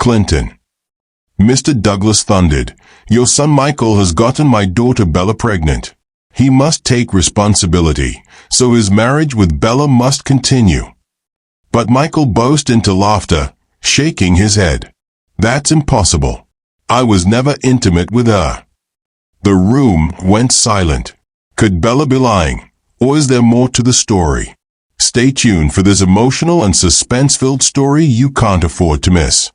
Clinton. Mr. Douglas thundered, "Your son Michael has gotten my daughter Bella pregnant. He must take responsibility, so his marriage with Bella must continue." But Michael burst into laughter, shaking his head. "That's impossible. I was never intimate with her." The room went silent. Could Bella be lying, or is there more to the story? Stay tuned for this emotional and suspense-filled story you can't afford to miss.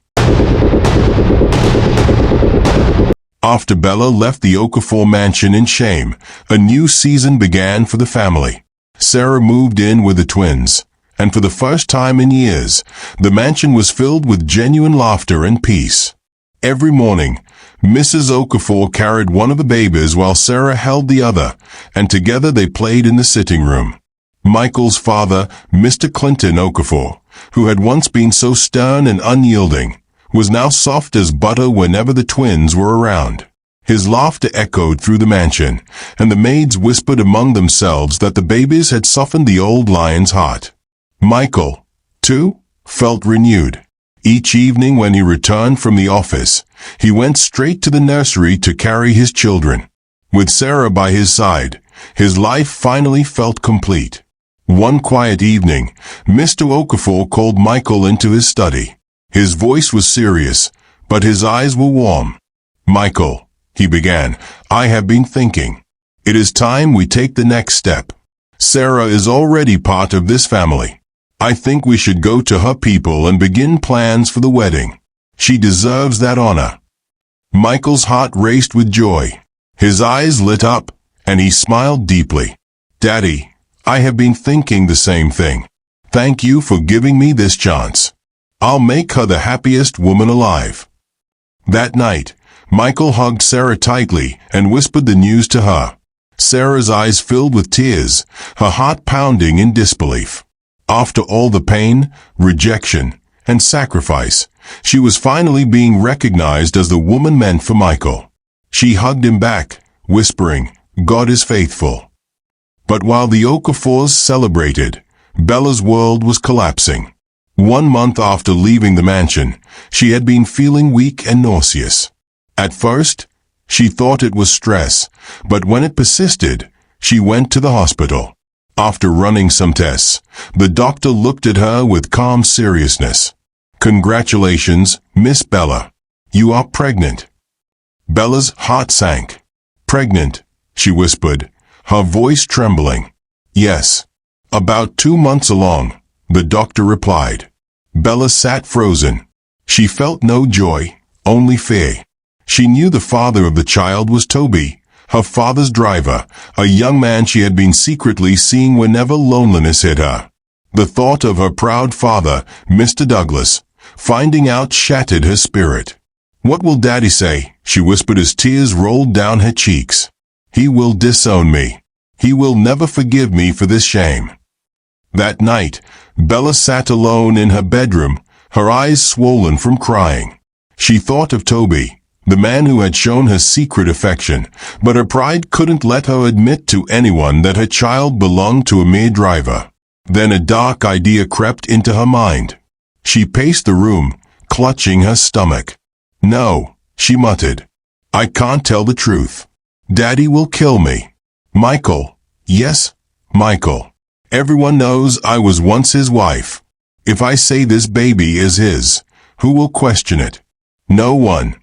After Bella left the Okafor mansion in shame, a new season began for the family. Sarah moved in with the twins, and for the first time in years, the mansion was filled with genuine laughter and peace. Every morning, Mrs. Okafor carried one of the babies while Sarah held the other, and together they played in the sitting room. Michael's father, Mr. Clinton Okafor, who had once been so stern and unyielding, was now soft as butter whenever the twins were around. His laughter echoed through the mansion, and the maids whispered among themselves that the babies had softened the old lion's heart. Michael, too, felt renewed. Each evening when he returned from the office, he went straight to the nursery to carry his children. With Sarah by his side, his life finally felt complete. One quiet evening, Mr. Okafor called Michael into his study. His voice was serious, but his eyes were warm. "Michael," he began, "I have been thinking. It is time we take the next step. Sarah is already part of this family. I think we should go to her people and begin plans for the wedding. She deserves that honor." Michael's heart raced with joy. His eyes lit up, and he smiled deeply. "Daddy, I have been thinking the same thing. Thank you for giving me this chance. I'll make her the happiest woman alive." That night, Michael hugged Sarah tightly and whispered the news to her. Sarah's eyes filled with tears, her heart pounding in disbelief. After all the pain, rejection, and sacrifice, she was finally being recognized as the woman meant for Michael. She hugged him back, whispering, "God is faithful." But while the Okafors celebrated, Bella's world was collapsing. 1 month after leaving the mansion, she had been feeling weak and nauseous. At first, she thought it was stress, but when it persisted, she went to the hospital. After running some tests, the doctor looked at her with calm seriousness. "Congratulations, Miss Bella. You are pregnant." Bella's heart sank. "Pregnant," she whispered, her voice trembling. "Yes. About 2 months along," the doctor replied. Bella sat frozen. She felt no joy, only fear. She knew the father of the child was Toby, her father's driver, a young man she had been secretly seeing whenever loneliness hit her. The thought of her proud father, Mr. Douglas, finding out shattered her spirit. "What will Daddy say?" she whispered as tears rolled down her cheeks. "He will disown me. He will never forgive me for this shame." That night, Bella sat alone in her bedroom, her eyes swollen from crying. She thought of Toby, the man who had shown her secret affection, but her pride couldn't let her admit to anyone that her child belonged to a mere driver. Then a dark idea crept into her mind. She paced the room, clutching her stomach. "No," she muttered. "I can't tell the truth. Daddy will kill me. Michael, yes, Michael. Everyone knows I was once his wife. If I say this baby is his, who will question it? No one.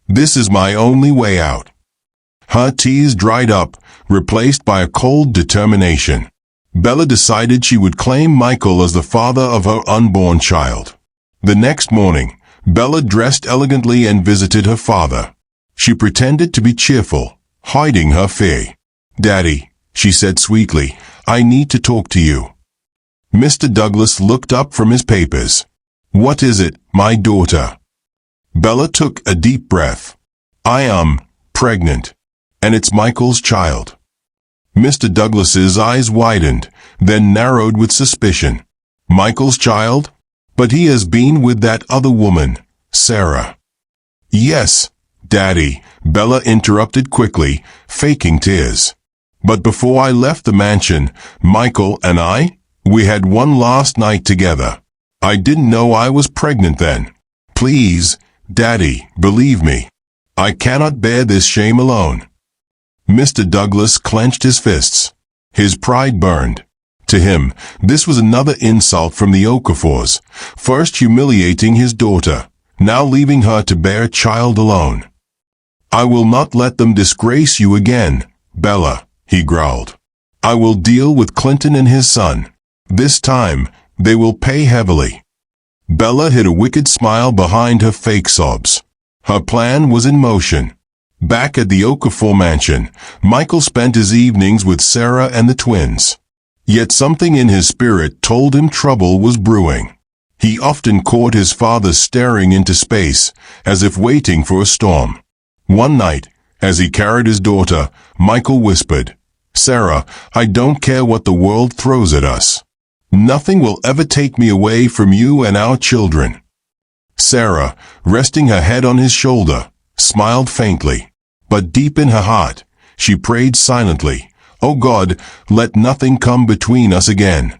This is my only way out." Her tears dried up, replaced by a cold determination. Bella decided she would claim Michael as the father of her unborn child. The next morning, Bella dressed elegantly and visited her father. She pretended to be cheerful, hiding her fear. "Daddy," she said sweetly, "I need to talk to you." Mr. Douglas looked up from his papers. "What is it, my daughter?" Bella took a deep breath. "I am pregnant, and it's Michael's child." Mr. Douglas's eyes widened, then narrowed with suspicion. "Michael's child? But he has been with that other woman, Sarah." "Yes, Daddy," Bella interrupted quickly, faking tears. "But before I left the mansion, Michael and we had one last night together. I didn't know I was pregnant then. Please, Daddy, believe me. I cannot bear this shame alone. Mr. Douglas clenched his fists. His pride burned. To him, this was another insult from the Okafors, first humiliating his daughter, now leaving her to bear a child alone. I will not let them disgrace you again, Bella, he growled. I will deal with Clinton and his son. This time, they will pay heavily. Bella hid a wicked smile behind her fake sobs. Her plan was in motion. Back at the Okafor mansion, Michael spent his evenings with Sarah and the twins. Yet something in his spirit told him trouble was brewing. He often caught his father staring into space, as if waiting for a storm. One night, as he carried his daughter, Michael whispered, "Sarah, I don't care what the world throws at us. Nothing will ever take me away from you and our children." Sarah, resting her head on his shoulder, smiled faintly, but deep in her heart, she prayed silently, "Oh God, let nothing come between us again."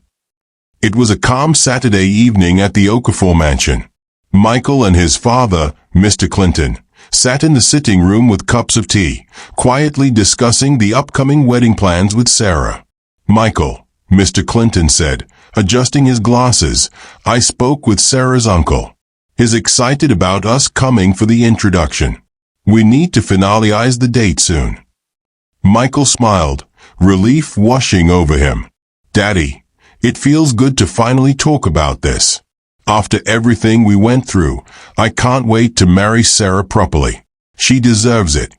It was a calm Saturday evening at the Okafor mansion. Michael and his father, Mr. Clinton, sat in the sitting room with cups of tea, quietly discussing the upcoming wedding plans with Sarah. "Michael," Mr. Clinton said, adjusting his glasses, "I spoke with Sarah's uncle. He's excited about us coming for the introduction. We need to finalize the date soon." Michael smiled, relief washing over him. "Daddy, it feels good to finally talk about this. After everything we went through, I can't wait to marry Sarah properly. She deserves it."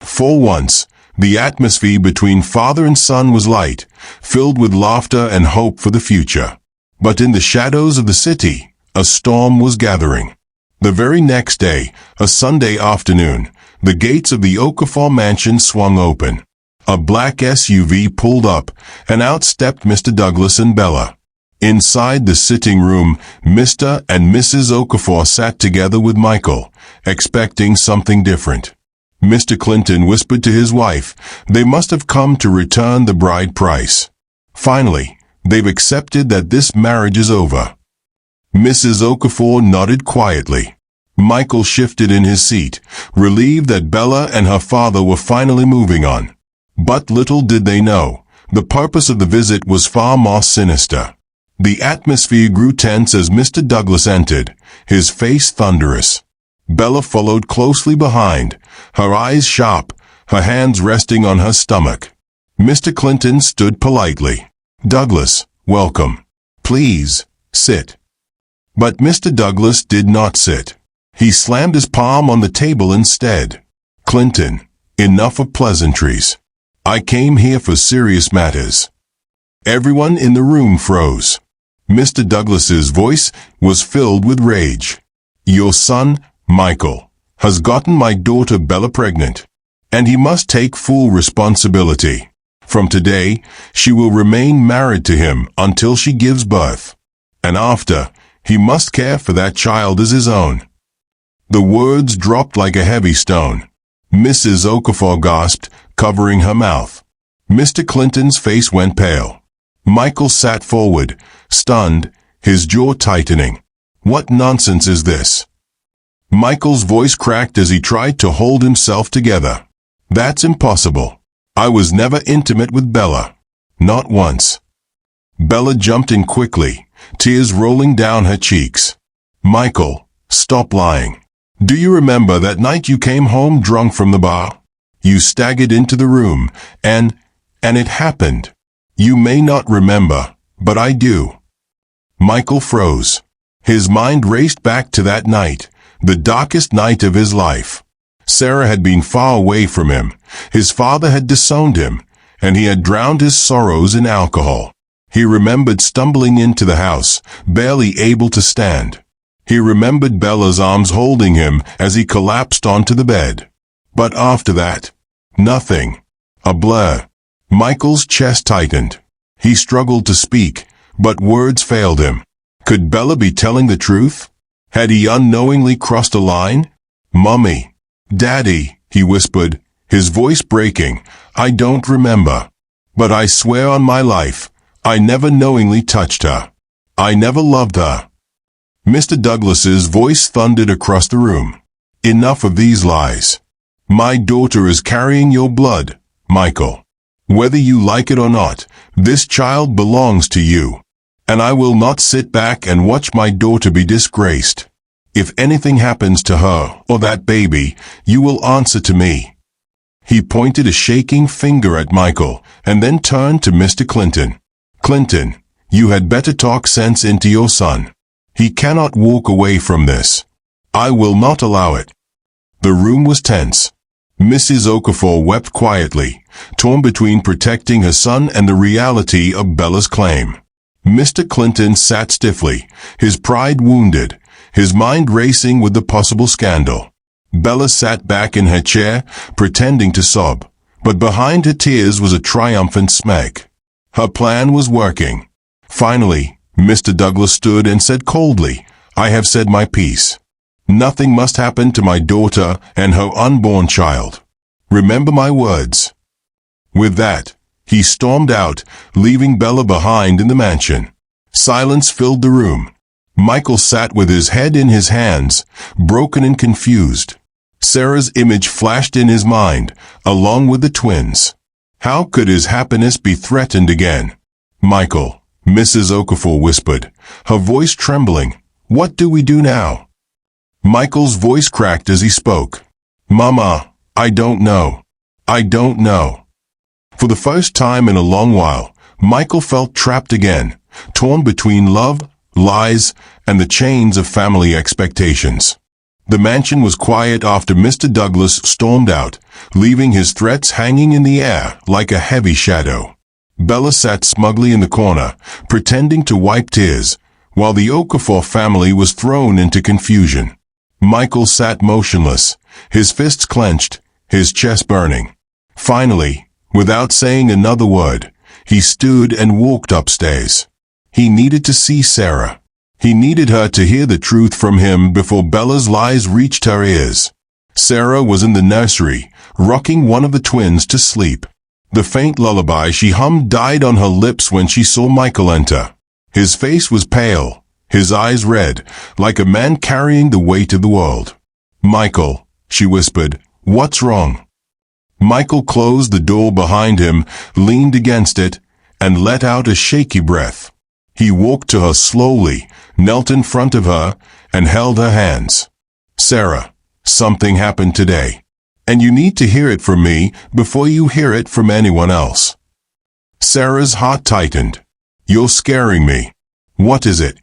For once, the atmosphere between father and son was light, filled with laughter and hope for the future. But in the shadows of the city, a storm was gathering. The very next day, a Sunday afternoon, the gates of the Okafor mansion swung open. A black SUV pulled up, and out stepped Mr. Douglas and Bella. Inside the sitting room, Mr. and Mrs. Okafor sat together with Michael, expecting something different. Mr. Clinton whispered to his wife, "They must have come to return the bride price. Finally, they've accepted that this marriage is over." Mrs. Okafor nodded quietly. Michael shifted in his seat, relieved that Bella and her father were finally moving on. But little did they know, the purpose of the visit was far more sinister. The atmosphere grew tense as Mr. Douglas entered, his face thunderous. Bella followed closely behind, her eyes sharp, her hands resting on her stomach. Mr. Clinton stood politely. "Douglas, welcome. Please, sit." But Mr. Douglas did not sit. He slammed his palm on the table instead. "Clinton, enough of pleasantries. I came here for serious matters." Everyone in the room froze. Mr. Douglas's voice was filled with rage. "Your son, Michael, has gotten my daughter Bella pregnant, and he must take full responsibility. From today, she will remain married to him until she gives birth. And after, he must care for that child as his own." The words dropped like a heavy stone. Mrs. Okafor gasped, covering her mouth. Mr. Clinton's face went pale. Michael sat forward, stunned, his jaw tightening. "What nonsense is this?" Michael's voice cracked as he tried to hold himself together. "That's impossible. I was never intimate with Bella. Not once." Bella jumped in quickly, tears rolling down her cheeks. "Michael, stop lying. Do you remember that night you came home drunk from the bar? You staggered into the room, and it happened. You may not remember, but I do." Michael froze. His mind raced back to that night, the darkest night of his life. Sarah had been far away from him, his father had disowned him, and he had drowned his sorrows in alcohol. He remembered stumbling into the house, barely able to stand. He remembered Bella's arms holding him as he collapsed onto the bed. But after that, nothing. A blur. Michael's chest tightened. He struggled to speak, but words failed him. Could Bella be telling the truth? Had he unknowingly crossed a line? "Mummy, Daddy," he whispered, his voice breaking, "I don't remember. But I swear on my life, I never knowingly touched her. I never loved her." Mr. Douglas's voice thundered across the room. Enough of these lies. My daughter is carrying your blood, Michael. Whether you like it or not, this child belongs to you. And I will not sit back and watch my daughter be disgraced. If anything happens to her or that baby, you will answer to me. He pointed a shaking finger at Michael and then turned to Mr. Clinton. Clinton, you had better talk sense into your son. He cannot walk away from this. I will not allow it. The room was tense. Mrs. Okafor wept quietly, torn between protecting her son and the reality of Bella's claim. Mr. Clinton sat stiffly, his pride wounded, his mind racing with the possible scandal. Bella sat back in her chair, pretending to sob, but behind her tears was a triumphant smirk. Her plan was working. Finally, Mr. Douglas stood and said coldly, I have said my piece. Nothing must happen to my daughter and her unborn child. Remember my words. With that, he stormed out, leaving Bella behind in the mansion. Silence filled the room. Michael sat with his head in his hands, broken and confused. Sarah's image flashed in his mind, along with the twins. How could his happiness be threatened again? Michael, Mrs. Okafor whispered, her voice trembling. What do we do now? Michael's voice cracked as he spoke. Mama, I don't know. I don't know. For the first time in a long while, Michael felt trapped again, torn between love, lies, and the chains of family expectations. The mansion was quiet after Mr. Douglas stormed out, leaving his threats hanging in the air like a heavy shadow. Bella sat smugly in the corner, pretending to wipe tears, while the Okafor family was thrown into confusion. Michael sat motionless, his fists clenched, his chest burning. Finally, without saying another word, he stood and walked upstairs. He needed to see Sarah. He needed her to hear the truth from him before Bella's lies reached her ears. Sarah was in the nursery, rocking one of the twins to sleep. The faint lullaby she hummed died on her lips when she saw Michael enter. His face was pale, his eyes red, like a man carrying the weight of the world. Michael, she whispered, what's wrong? Michael closed the door behind him, leaned against it, and let out a shaky breath. He walked to her slowly, knelt in front of her, and held her hands. Sarah, something happened today. And you need to hear it from me before you hear it from anyone else. Sarah's heart tightened. You're scaring me. What is it?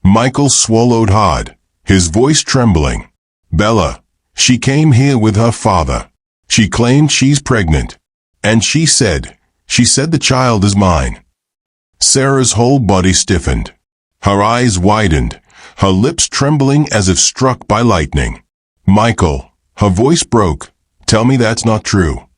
Michael swallowed hard, his voice trembling. Bella, she came here with her father. She claimed she's pregnant. And she said the child is mine. Sarah's whole body stiffened. Her eyes widened, her lips trembling as if struck by lightning. Michael, her voice broke. Tell me that's not true.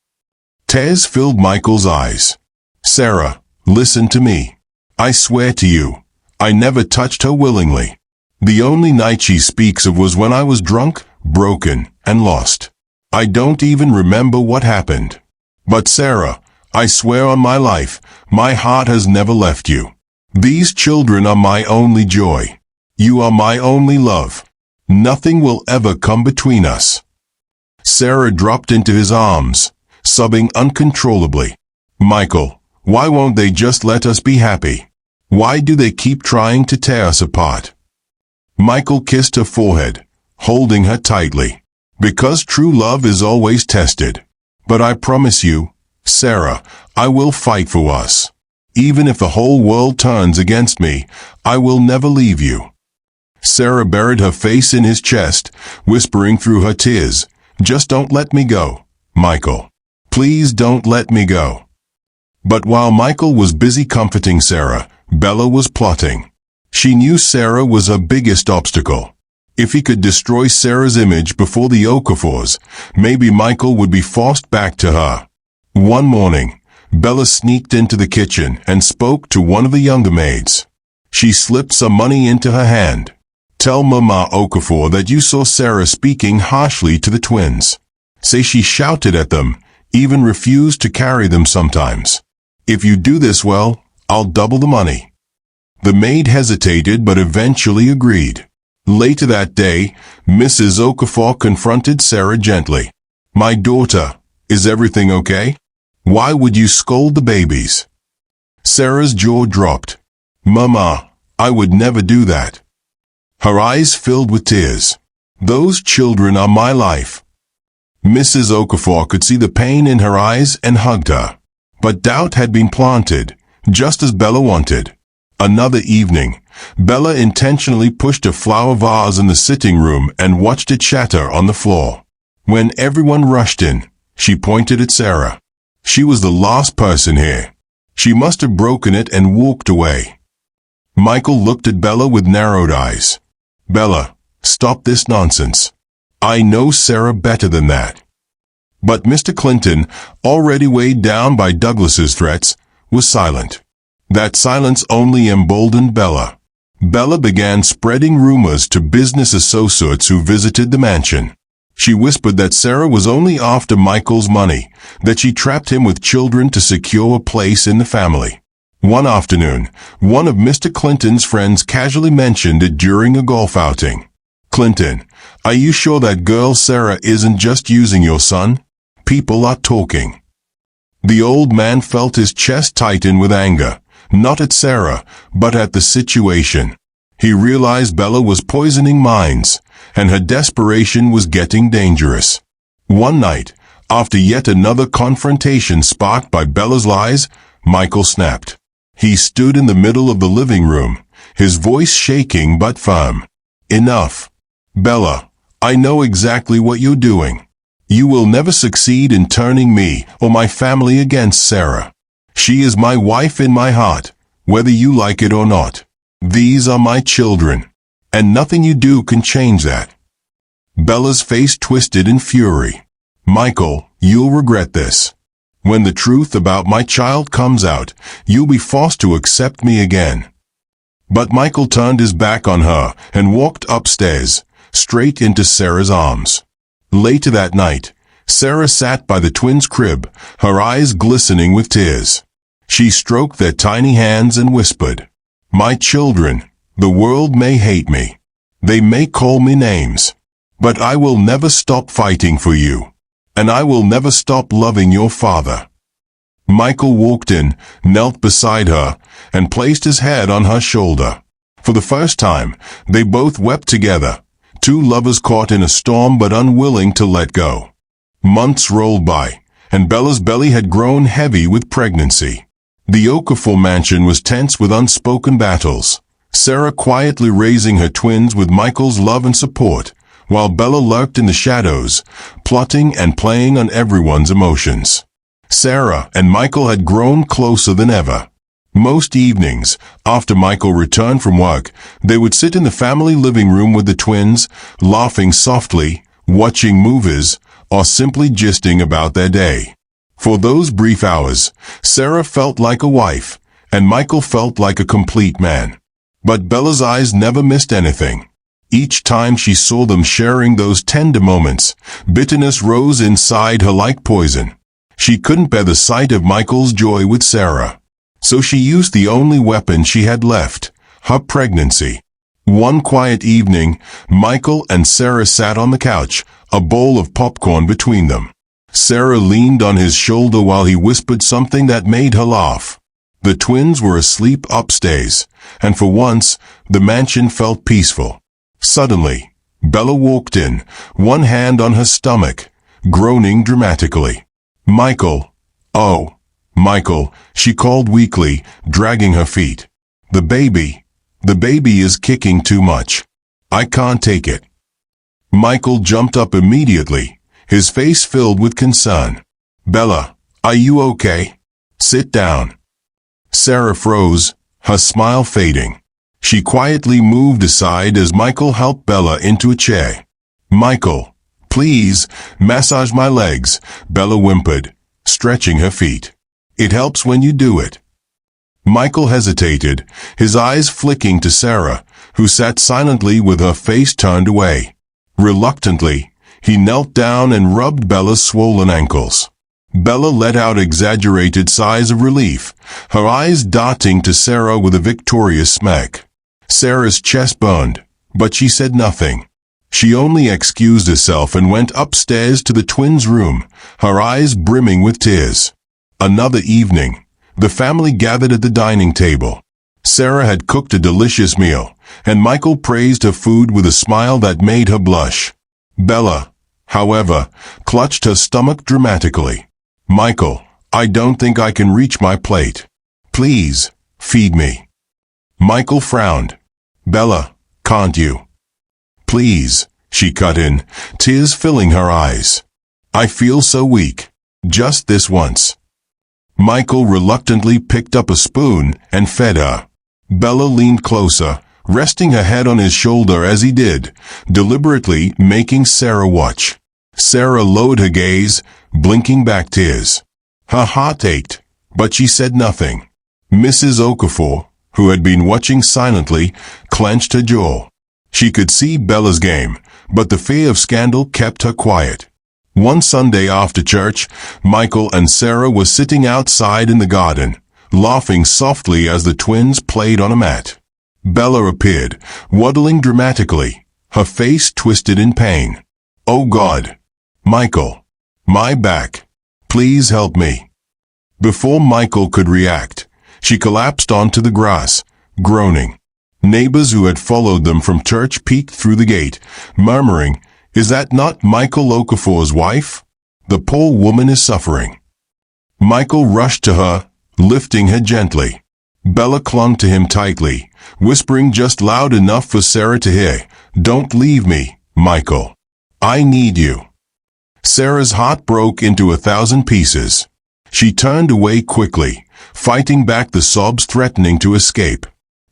Tears filled Michael's eyes. Sarah, listen to me. I swear to you, I never touched her willingly. The only night she speaks of was when I was drunk, broken, and lost. I don't even remember what happened. But Sarah, I swear on my life, my heart has never left you. These children are my only joy. You are my only love. Nothing will ever come between us. Sarah dropped into his arms, sobbing uncontrollably. Michael, why won't they just let us be happy? Why do they keep trying to tear us apart? Michael kissed her forehead, holding her tightly. Because true love is always tested. But I promise you, Sarah, I will fight for us. Even if the whole world turns against me, I will never leave you. Sarah buried her face in his chest, whispering through her tears, just don't let me go, Michael. Please don't let me go. But while Michael was busy comforting Sarah, Bella was plotting. She knew Sarah was her biggest obstacle. If he could destroy Sarah's image before the Okafors, maybe Michael would be forced back to her. One morning, Bella sneaked into the kitchen and spoke to one of the younger maids. She slipped some money into her hand. Tell Mama Okafor that you saw Sarah speaking harshly to the twins. Say she shouted at them, even refused to carry them sometimes. If you do this well, I'll double the money. The maid hesitated but eventually agreed. Later that day, Mrs. Okafor confronted Sarah gently. "My daughter, is everything okay? Why would you scold the babies?" Sarah's jaw dropped. "Mama, I would never do that." Her eyes filled with tears. "Those children are my life." Mrs. Okafor could see the pain in her eyes and hugged her. But doubt had been planted, just as Bella wanted. Another evening, Bella intentionally pushed a flower vase in the sitting room and watched it shatter on the floor. When everyone rushed in, she pointed at Sarah. She was the last person here. She must have broken it and walked away. Michael looked at Bella with narrowed eyes. "Bella, stop this nonsense. I know Sarah better than that." But Mr. Clinton, already weighed down by Douglas's threats, was silent. That silence only emboldened Bella. Bella began spreading rumors to business associates who visited the mansion. She whispered that Sarah was only after Michael's money, that she trapped him with children to secure a place in the family. One afternoon, one of Mr. Clinton's friends casually mentioned it during a golf outing. "Clinton, are you sure that girl Sarah isn't just using your son? People are talking." The old man felt his chest tighten with anger, not at Sarah, but at the situation. He realized Bella was poisoning minds, and her desperation was getting dangerous. One night, after yet another confrontation sparked by Bella's lies, Michael snapped. He stood in the middle of the living room, his voice shaking but firm. "Enough. Bella, I know exactly what you're doing. You will never succeed in turning me or my family against Sarah. She is my wife in my heart, whether you like it or not. These are my children, and nothing you do can change that." Bella's face twisted in fury. "Michael, you'll regret this. When the truth about my child comes out, you'll be forced to accept me again." But Michael turned his back on her and walked upstairs, straight into Sarah's arms. Later that night, Sarah sat by the twins' crib, her eyes glistening with tears. She stroked their tiny hands and whispered, "My children, the world may hate me. They may call me names. But I will never stop fighting for you. And I will never stop loving your father." Michael walked in, knelt beside her, and placed his head on her shoulder. For the first time, they both wept together, two lovers caught in a storm but unwilling to let go. Months rolled by, and Bella's belly had grown heavy with pregnancy. The Okafor mansion was tense with unspoken battles, Sarah quietly raising her twins with Michael's love and support, while Bella lurked in the shadows, plotting and playing on everyone's emotions. Sarah and Michael had grown closer than ever. Most evenings, after Michael returned from work, they would sit in the family living room with the twins, laughing softly, watching movies, or simply gisting about their day. For those brief hours, Sarah felt like a wife, and Michael felt like a complete man. But Bella's eyes never missed anything. Each time she saw them sharing those tender moments, bitterness rose inside her like poison. She couldn't bear the sight of Michael's joy with Sarah. So she used the only weapon she had left, her pregnancy. One quiet evening, Michael and Sarah sat on the couch, a bowl of popcorn between them. Sarah leaned on his shoulder while he whispered something that made her laugh. The twins were asleep upstairs, and for once, the mansion felt peaceful. Suddenly, Bella walked in, one hand on her stomach, groaning dramatically. "Michael, oh, Michael," she called weakly, dragging her feet. The baby is kicking too much. I can't take it." Michael jumped up immediately, his face filled with concern. "Bella, are you okay? Sit down." Sarah froze, her smile fading. She quietly moved aside as Michael helped Bella into a chair. "Michael, please, massage my legs," Bella whimpered, stretching her feet. "It helps when you do it." Michael hesitated, his eyes flicking to Sarah, who sat silently with her face turned away. Reluctantly, he knelt down and rubbed Bella's swollen ankles. Bella let out exaggerated sighs of relief, her eyes darting to Sarah with a victorious smack. Sarah's chest burned, but she said nothing. She only excused herself and went upstairs to the twins' room, her eyes brimming with tears. Another evening, the family gathered at the dining table. Sarah had cooked a delicious meal, and Michael praised her food with a smile that made her blush. Bella, however, clutched her stomach dramatically. "Michael, I don't think I can reach my plate. Please, feed me." Michael frowned. "Bella, can't you?" "Please," she cut in, tears filling her eyes. "I feel so weak. Just this once." Michael reluctantly picked up a spoon and fed her. Bella leaned closer, resting her head on his shoulder as he did, deliberately making Sarah watch. Sarah lowered her gaze, blinking back tears. Her heart ached, but she said nothing. Mrs. Okafor, who had been watching silently, clenched her jaw. She could see Bella's game, but the fear of scandal kept her quiet. One Sunday after church, Michael and Sarah were sitting outside in the garden, laughing softly as the twins played on a mat. Bella appeared, waddling dramatically, her face twisted in pain. "Oh God! Michael! My back! Please help me!" Before Michael could react, she collapsed onto the grass, groaning. Neighbors who had followed them from church peeked through the gate, murmuring, "Is that not Michael Okafor's wife? The poor woman is suffering." Michael rushed to her, lifting her gently. Bella clung to him tightly, whispering just loud enough for Sarah to hear, "Don't leave me, Michael. I need you." Sarah's heart broke into 1,000 pieces. She turned away quickly, fighting back the sobs threatening to escape.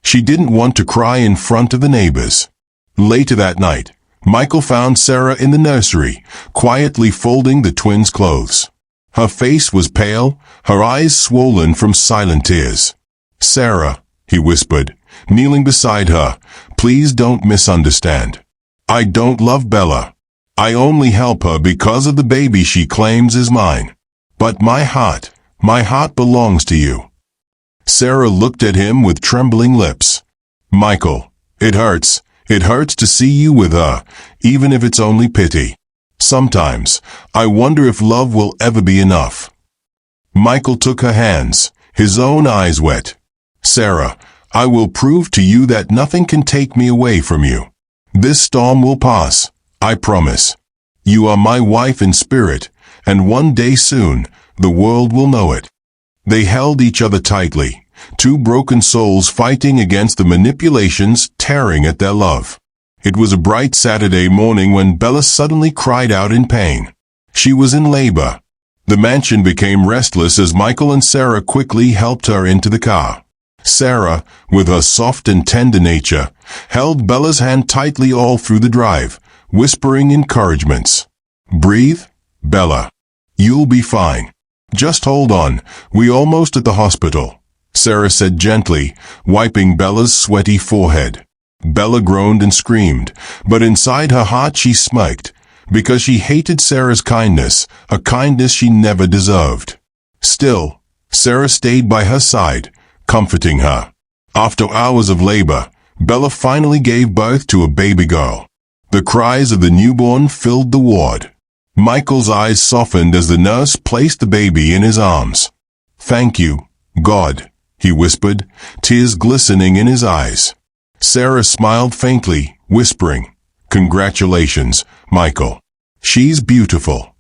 She didn't want to cry in front of the neighbors. Later that night, Michael found Sarah in the nursery, quietly folding the twins' clothes. Her face was pale, her eyes swollen from silent tears. "Sarah," he whispered, kneeling beside her, "please don't misunderstand. I don't love Bella. I only help her because of the baby she claims is mine. But my heart belongs to you." Sarah looked at him with trembling lips. "Michael, it hurts to see you with her, even if it's only pity. Sometimes, I wonder if love will ever be enough." Michael took her hands, his own eyes wet. "Sarah, I will prove to you that nothing can take me away from you. This storm will pass, I promise. You are my wife in spirit, and one day soon, the world will know it." They held each other tightly, two broken souls fighting against the manipulations tearing at their love. It was a bright Saturday morning when Bella suddenly cried out in pain. She was in labor. The mansion became restless as Michael and Sarah quickly helped her into the car. Sarah, with her soft and tender nature, held Bella's hand tightly all through the drive, whispering encouragements. "Breathe, Bella. You'll be fine. Just hold on, we're almost at the hospital," Sarah said gently, wiping Bella's sweaty forehead. Bella groaned and screamed, but inside her heart she smirked, because she hated Sarah's kindness, a kindness she never deserved. Still, Sarah stayed by her side, comforting her. After hours of labor, Bella finally gave birth to a baby girl. The cries of the newborn filled the ward. Michael's eyes softened as the nurse placed the baby in his arms. "Thank you, God," he whispered, tears glistening in his eyes. Sarah smiled faintly, whispering, "Congratulations, Michael. She's beautiful."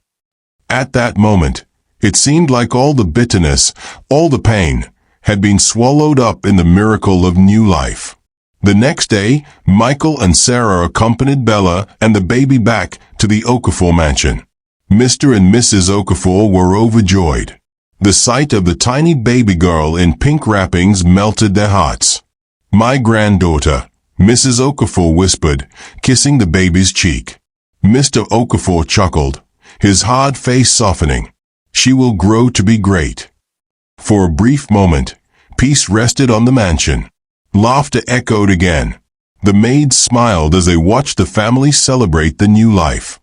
At that moment, it seemed like all the bitterness, all the pain, had been swallowed up in the miracle of new life. The next day, Michael and Sarah accompanied Bella and the baby back to the Okafor mansion. Mr. and Mrs. Okafor were overjoyed. The sight of the tiny baby girl in pink wrappings melted their hearts. "My granddaughter," Mrs. Okafor whispered, kissing the baby's cheek. Mr. Okafor chuckled, his hard face softening. "She will grow to be great." For a brief moment, peace rested on the mansion. Laughter echoed again. The maids smiled as they watched the family celebrate the new life.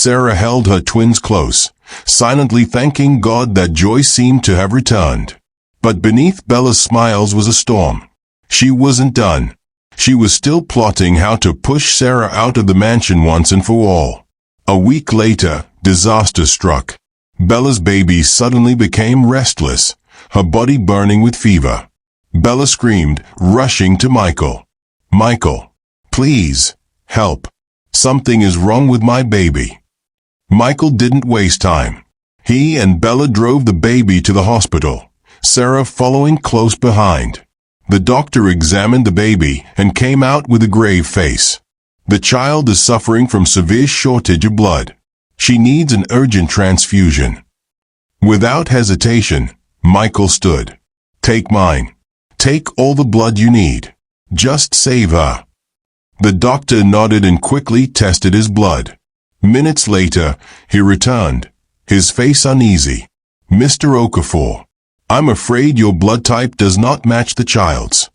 Sarah held her twins close, silently thanking God that joy seemed to have returned. But beneath Bella's smiles was a storm. She wasn't done. She was still plotting how to push Sarah out of the mansion once and for all. A week later, disaster struck. Bella's baby suddenly became restless, her body burning with fever. Bella screamed, rushing to Michael. "Michael, please, help. Something is wrong with my baby." Michael didn't waste time. He and Bella drove the baby to the hospital, Sarah following close behind. The doctor examined the baby and came out with a grave face. "The child is suffering from severe shortage of blood. She needs an urgent transfusion." Without hesitation, Michael stood. "Take mine. Take all the blood you need. Just save her." The doctor nodded and quickly tested his blood. Minutes later, he returned, his face uneasy. "Mr. Okafor, I'm afraid your blood type does not match the child's."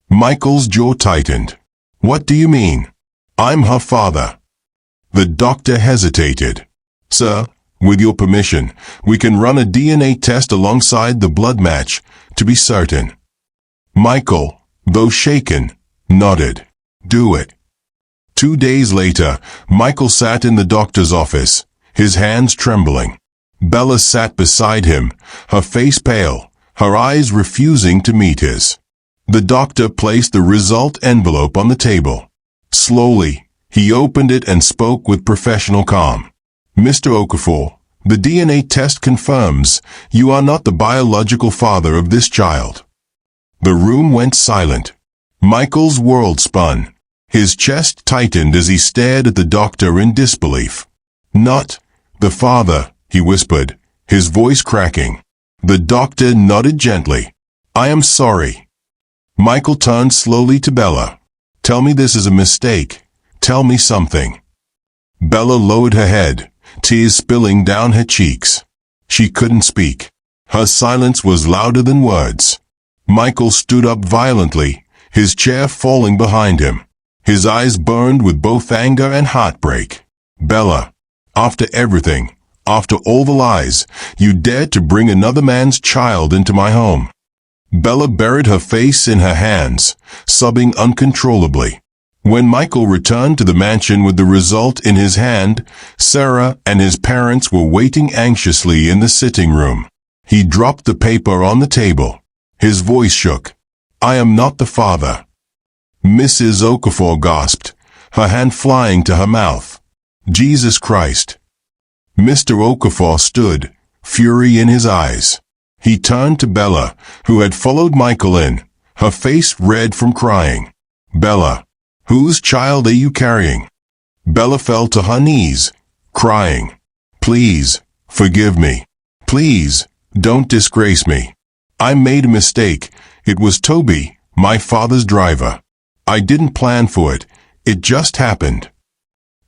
Michael's jaw tightened. "What do you mean? I'm her father." The doctor hesitated. "Sir, with your permission, we can run a DNA test alongside the blood match to be certain." Michael, though shaken, nodded. "Do it." 2 days later, Michael sat in the doctor's office, his hands trembling. Bella sat beside him, her face pale, her eyes refusing to meet his. The doctor placed the result envelope on the table. Slowly, he opened it and spoke with professional calm. "Mr. Okafor, the DNA test confirms you are not the biological father of this child." The room went silent. Michael's world spun. His chest tightened as he stared at the doctor in disbelief. "Not the father," he whispered, his voice cracking. The doctor nodded gently. "I am sorry." Michael turned slowly to Bella. "Tell me this is a mistake. Tell me something." Bella lowered her head, tears spilling down her cheeks. She couldn't speak. Her silence was louder than words. Michael stood up violently, his chair falling behind him. His eyes burned with both anger and heartbreak. "Bella, after everything, after all the lies, you dared to bring another man's child into my home." Bella buried her face in her hands, sobbing uncontrollably. When Michael returned to the mansion with the result in his hand, Sarah and his parents were waiting anxiously in the sitting room. He dropped the paper on the table. His voice shook. "I am not the father." Mrs. Okafor gasped, her hand flying to her mouth. "Jesus Christ." Mr. Okafor stood, fury in his eyes. He turned to Bella, who had followed Michael in, her face red from crying. "Bella, whose child are you carrying?" Bella fell to her knees, crying. "Please, forgive me. Please, don't disgrace me. I made a mistake. It was Toby, my father's driver. I didn't plan for it. It just happened."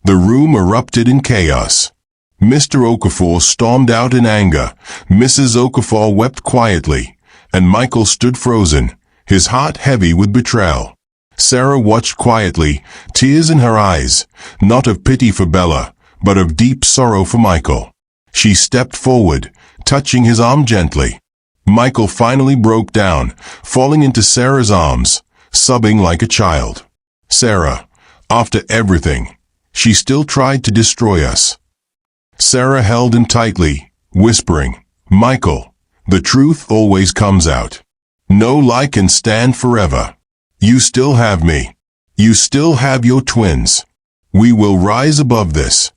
The room erupted in chaos. Mr. Okafor stormed out in anger. Mrs. Okafor wept quietly, and Michael stood frozen, his heart heavy with betrayal. Sarah watched quietly, tears in her eyes, not of pity for Bella, but of deep sorrow for Michael. She stepped forward, touching his arm gently. Michael finally broke down, falling into Sarah's arms, sobbing like a child. "Sarah, after everything, she still tried to destroy us." Sarah held him tightly, whispering, "Michael, the truth always comes out. No lie can stand forever. You still have me. You still have your twins. We will rise above this."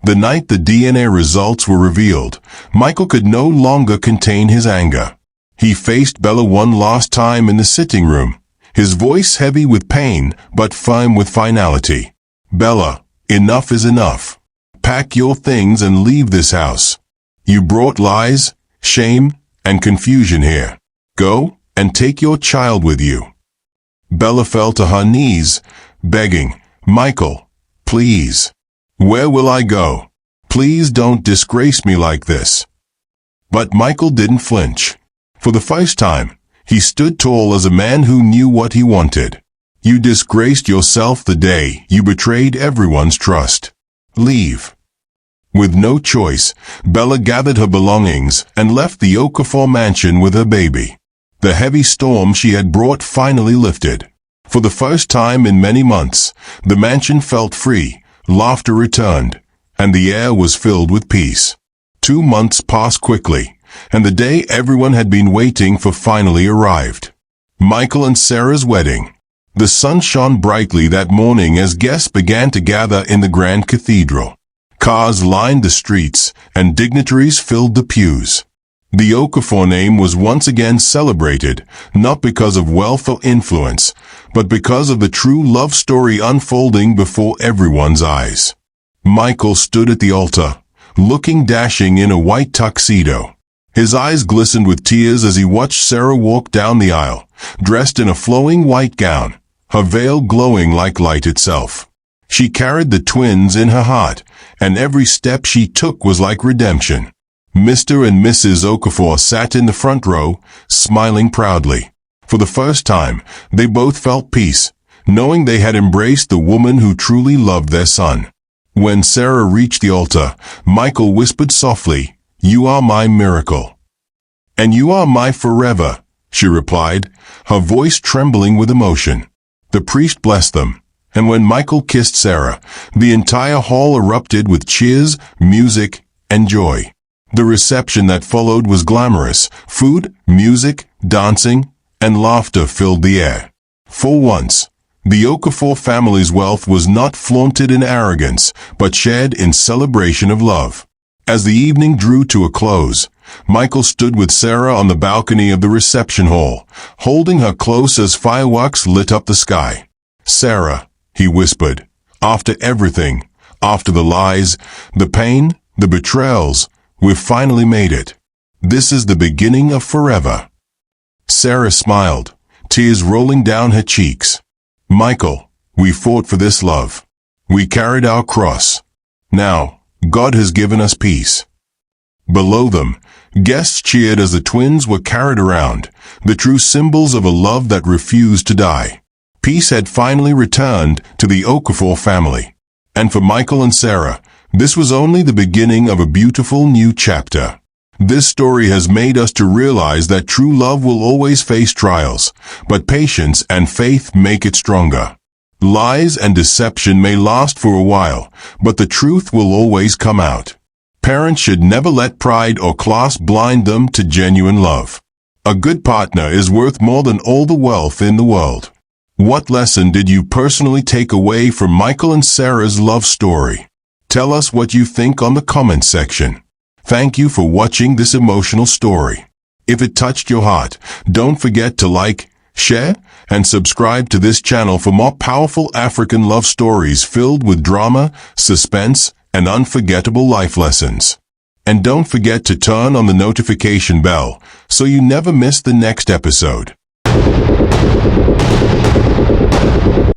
The night the DNA results were revealed, Michael could no longer contain his anger. He faced Bella one last time in the sitting room, his voice heavy with pain but firm with finality. "Bella, enough is enough. Pack your things and leave this house. You brought lies, shame, and confusion here. Go and take your child with you." Bella fell to her knees, begging, "Michael, please. Where will I go? Please don't disgrace me like this." But Michael didn't flinch. For the first time, he stood tall as a man who knew what he wanted. "You disgraced yourself the day you betrayed everyone's trust. Leave." With no choice, Bella gathered her belongings and left the Okafor mansion with her baby. The heavy storm she had brought finally lifted. For the first time in many months, the mansion felt free, laughter returned, and the air was filled with peace. 2 months passed quickly, and the day everyone had been waiting for finally arrived. Michael and Sarah's wedding. The sun shone brightly that morning as guests began to gather in the grand cathedral. Cars lined the streets, and dignitaries filled the pews. The Okafor name was once again celebrated, not because of wealth or influence, but because of the true love story unfolding before everyone's eyes. Michael stood at the altar, looking dashing in a white tuxedo. His eyes glistened with tears as he watched Sarah walk down the aisle, dressed in a flowing white gown, her veil glowing like light itself. She carried the twins in her heart, and every step she took was like redemption. Mr. and Mrs. Okafor sat in the front row, smiling proudly. For the first time, they both felt peace, knowing they had embraced the woman who truly loved their son. When Sarah reached the altar, Michael whispered softly, "You are my miracle." "And you are my forever," she replied, her voice trembling with emotion. The priest blessed them, and when Michael kissed Sarah, the entire hall erupted with cheers, music, and joy. The reception that followed was glamorous. Food, music, dancing, and laughter filled the air. For once, the Okafor family's wealth was not flaunted in arrogance, but shared in celebration of love. As the evening drew to a close, Michael stood with Sarah on the balcony of the reception hall, holding her close as fireworks lit up the sky. "Sarah," he whispered, "after everything, after the lies, the pain, the betrayals, we've finally made it. This is the beginning of forever." Sarah smiled, tears rolling down her cheeks. "Michael, we fought for this love. We carried our cross. Now, God has given us peace." Below them, guests cheered as the twins were carried around, the true symbols of a love that refused to die. Peace had finally returned to the Okafor family. And for Michael and Sarah, this was only the beginning of a beautiful new chapter. This story has made us to realize that true love will always face trials, but patience and faith make it stronger. Lies and deception may last for a while, but the truth will always come out. Parents should never let pride or class blind them to genuine love. A good partner is worth more than all the wealth in the world. What lesson did you personally take away from Michael and Sarah's love story? Tell us what you think on the comment section. Thank you for watching this emotional story. If it touched your heart, don't forget to like, share, and subscribe to this channel for more powerful African love stories filled with drama, suspense, and unforgettable life lessons. And don't forget to turn on the notification bell so you never miss the next episode.